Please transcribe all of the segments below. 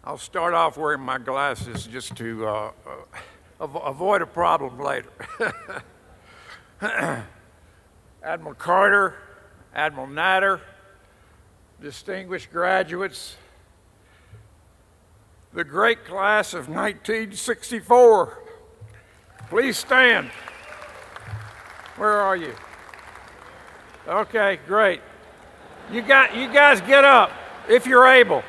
I'll start off wearing my glasses just to avoid a problem later. Admiral Carter, Admiral Natter, distinguished graduates, the great class of 1964, please stand. Where are you? Okay, great. You guys get up if you're able.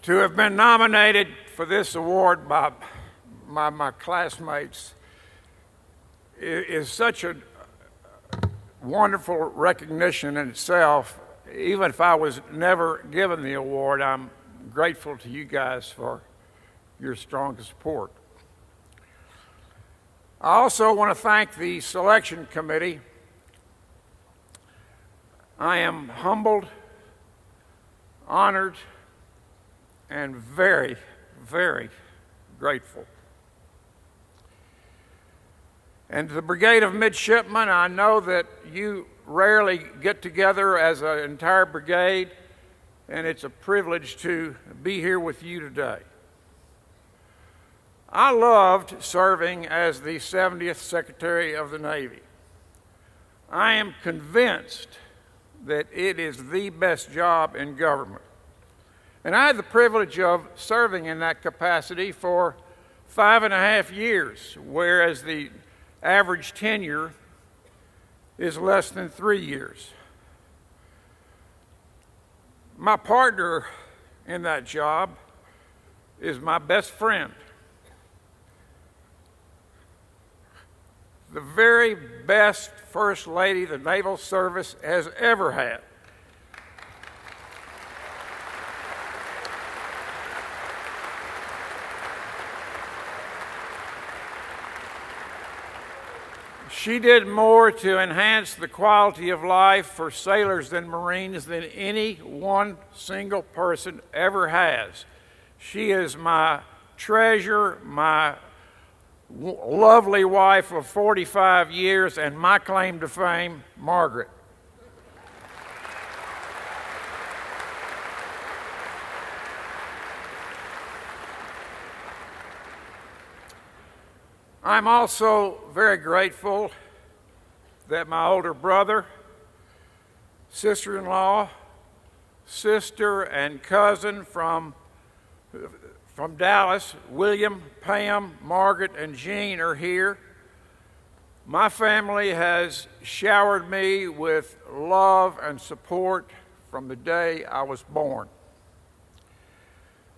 To have been nominated for this award by my classmates is such a wonderful recognition in itself. Even if I was never given the award, I'm grateful to you guys for your strong support. I also want to thank the selection committee. I am humbled, honored, and very, very grateful. And to the Brigade of Midshipmen, I know that you rarely get together as an entire brigade, and it's a privilege to be here with you today. I loved serving as the 70th Secretary of the Navy. I am convinced that it is the best job in government. And I had the privilege of serving in that capacity for 5.5 years, whereas the average tenure is less than 3 years. My partner in that job is my best friend. The very best First Lady the Naval Service has ever had. She did more to enhance the quality of life for sailors and Marines than any one single person ever has. She is my treasure, my lovely wife of 45 years, and my claim to fame, Margaret. I'm also very grateful that my older brother, sister-in-law, sister and cousin from Dallas, William, Pam, Margaret, and Jean are here. My family has showered me with love and support from the day I was born.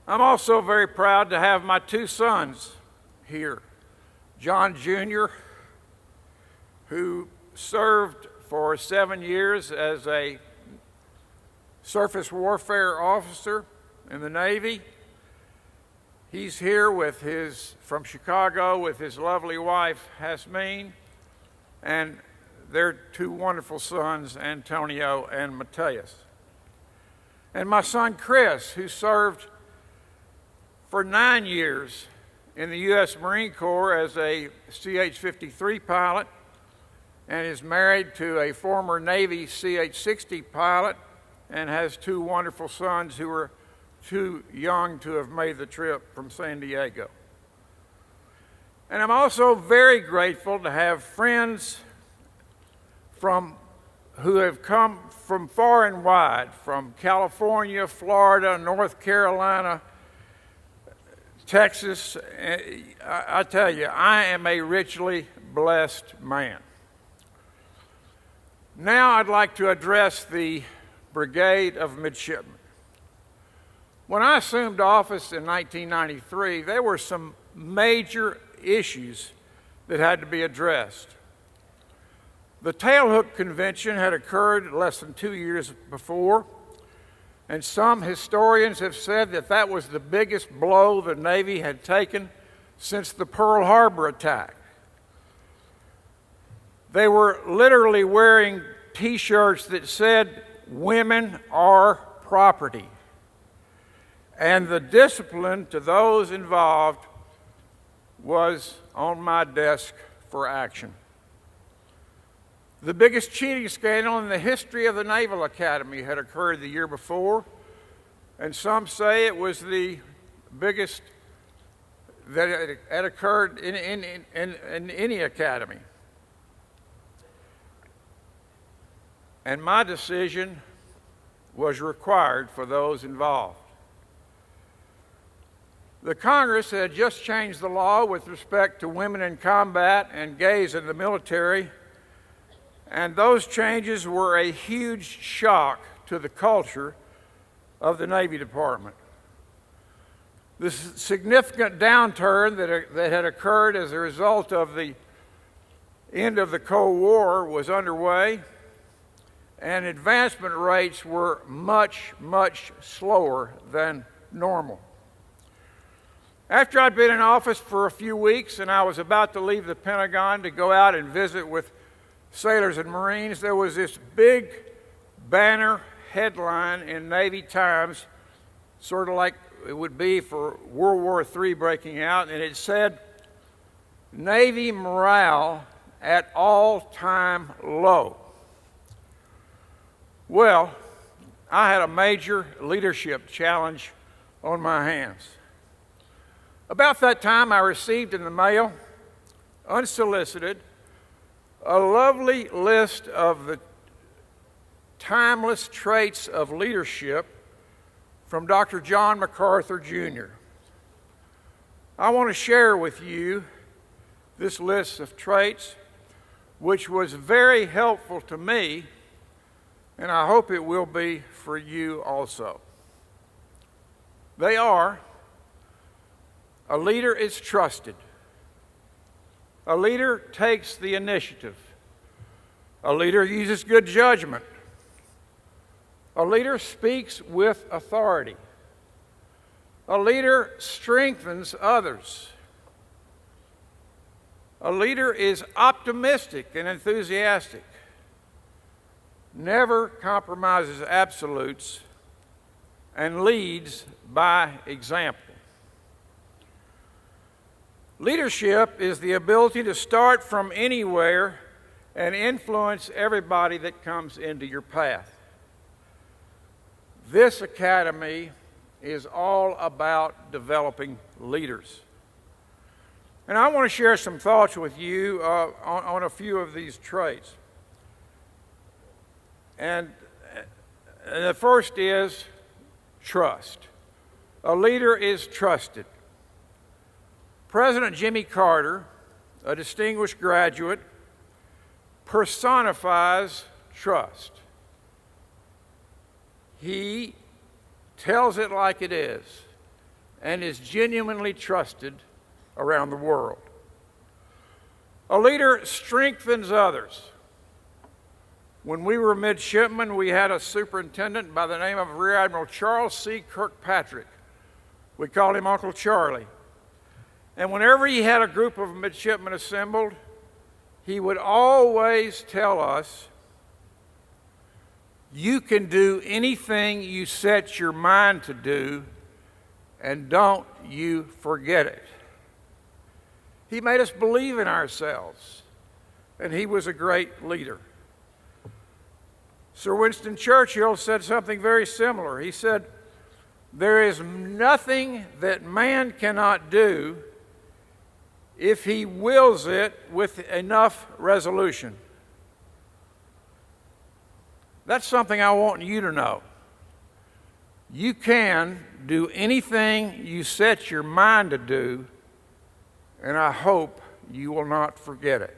I'm also very proud to have my two sons here. John Jr., who served for 7 years as a surface warfare officer in the Navy. He's here from Chicago with his lovely wife, Hasmeen, and their two wonderful sons, Antonio and Mateus. And my son, Chris, who served for 9 years in the U.S. Marine Corps as a CH-53 pilot and is married to a former Navy CH-60 pilot and has two wonderful sons who are too young to have made the trip from San Diego. And I'm also very grateful to have friends who have come from far and wide, from California, Florida, North Carolina, Texas. I tell you, I am a richly blessed man. Now I'd like to address the Brigade of Midshipmen. When I assumed office in 1993, there were some major issues that had to be addressed. The Tailhook Convention had occurred less than 2 years before, and some historians have said that that was the biggest blow the Navy had taken since the Pearl Harbor attack. They were literally wearing T-shirts that said, "Women are property." And the discipline to those involved was on my desk for action. The biggest cheating scandal in the history of the Naval Academy had occurred the year before, and some say it was the biggest that had occurred in any academy. And my decision was required for those involved. The Congress had just changed the law with respect to women in combat and gays in the military, and those changes were a huge shock to the culture of the Navy Department. The significant downturn that had occurred as a result of the end of the Cold War was underway, and advancement rates were much, much slower than normal. After I'd been in office for a few weeks and I was about to leave the Pentagon to go out and visit with sailors and Marines, there was this big banner headline in Navy Times, sort of like it would be for World War III breaking out, and it said, "Navy morale at all-time low." Well, I had a major leadership challenge on my hands. About that time, I received in the mail, unsolicited, a lovely list of the timeless traits of leadership from Dr. John MacArthur, Jr. I want to share with you this list of traits, which was very helpful to me, and I hope it will be for you also. They are: a leader is trusted. A leader takes the initiative. A leader uses good judgment. A leader speaks with authority. A leader strengthens others. A leader is optimistic and enthusiastic, never compromises absolutes, and leads by example. Leadership is the ability to start from anywhere and influence everybody that comes into your path. This academy is all about developing leaders. And I want to share some thoughts with you on a few of these traits. And the first is trust. A leader is trusted. President Jimmy Carter, a distinguished graduate, personifies trust. He tells it like it is and is genuinely trusted around the world. A leader strengthens others. When we were midshipmen, we had a superintendent by the name of Rear Admiral Charles C. Kirkpatrick. We called him Uncle Charlie. And whenever he had a group of midshipmen assembled, he would always tell us, "You can do anything you set your mind to do, and don't you forget it." He made us believe in ourselves, and he was a great leader. Sir Winston Churchill said something very similar. He said, "There is nothing that man cannot do if he wills it with enough resolution." That's something I want you to know. You can do anything you set your mind to do, and I hope you will not forget it.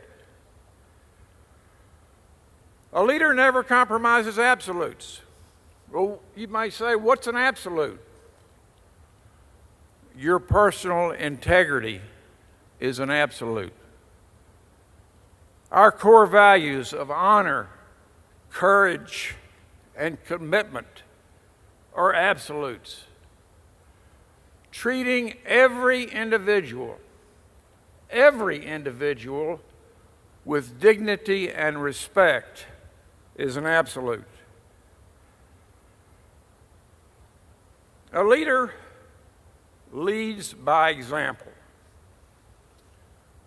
A leader never compromises absolutes. Well, you may say, what's an absolute? your personal integrity is an absolute. Our core values of honor, courage, and commitment are absolutes. Treating every individual with dignity and respect is an absolute. A leader leads by example.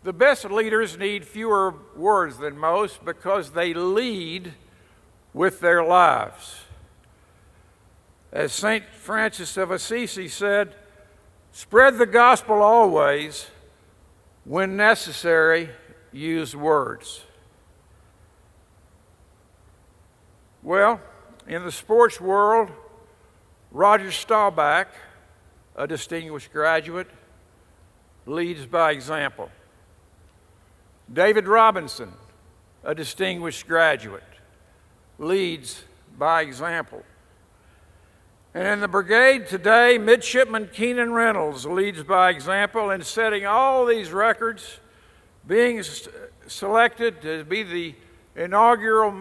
The best leaders need fewer words than most because they lead with their lives. As St. Francis of Assisi said, "Spread the gospel always. When necessary, use words." Well, in the sports world, Roger Staubach, a distinguished graduate, leads by example. David Robinson, a distinguished graduate, leads by example. And in the brigade today, midshipman Keenan Reynolds leads by example in setting all these records, being selected to be the inaugural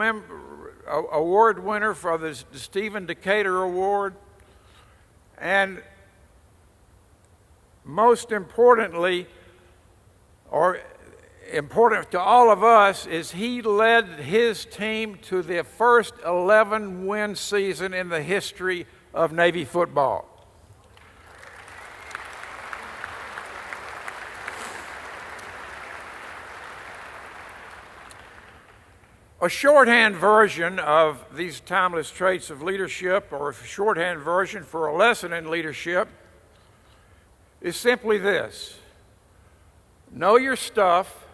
award winner for the Stephen Decatur Award. And most importantly, or important to all of us, is he led his team to the first 11-win season in the history of Navy football. A shorthand version of these timeless traits of leadership, or a shorthand version for a lesson in leadership, is simply this: know your stuff,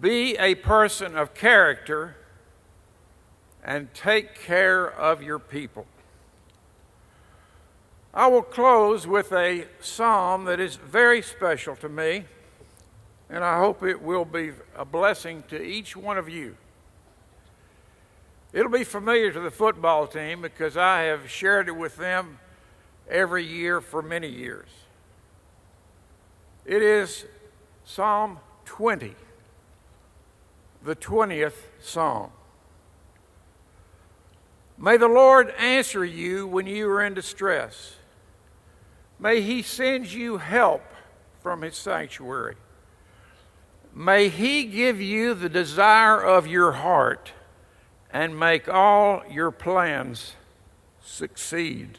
be a person of character, and take care of your people. I will close with a psalm that is very special to me, and I hope it will be a blessing to each one of you. It'll be familiar to the football team because I have shared it with them every year for many years. It is Psalm 20, the 20th Psalm. May the Lord answer you when you are in distress. May He send you help from His sanctuary. May He give you the desire of your heart and make all your plans succeed.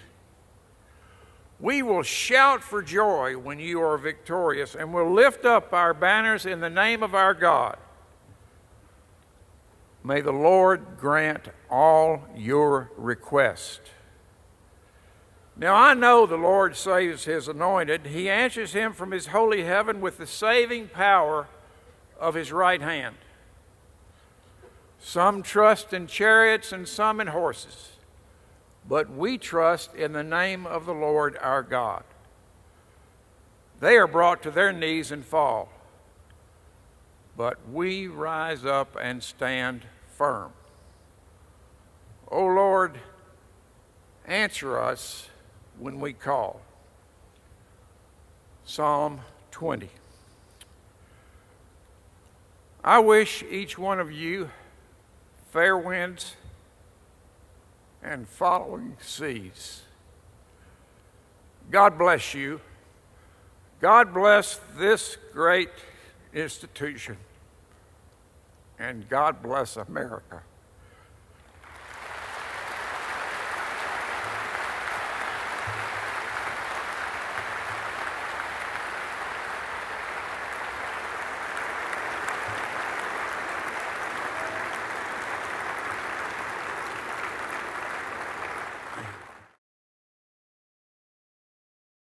We will shout for joy when you are victorious, and will lift up our banners in the name of our God. May the Lord grant all your requests. Now I know the Lord saves His anointed. He answers him from His holy heaven with the saving power of His right hand. Some trust in chariots and some in horses, but we trust in the name of the Lord our God. They are brought to their knees and fall, but we rise up and stand firm. O Lord, answer us when we call. Psalm 20. I wish each one of you fair winds and following seas. God bless you. God bless this great institution. And God bless America.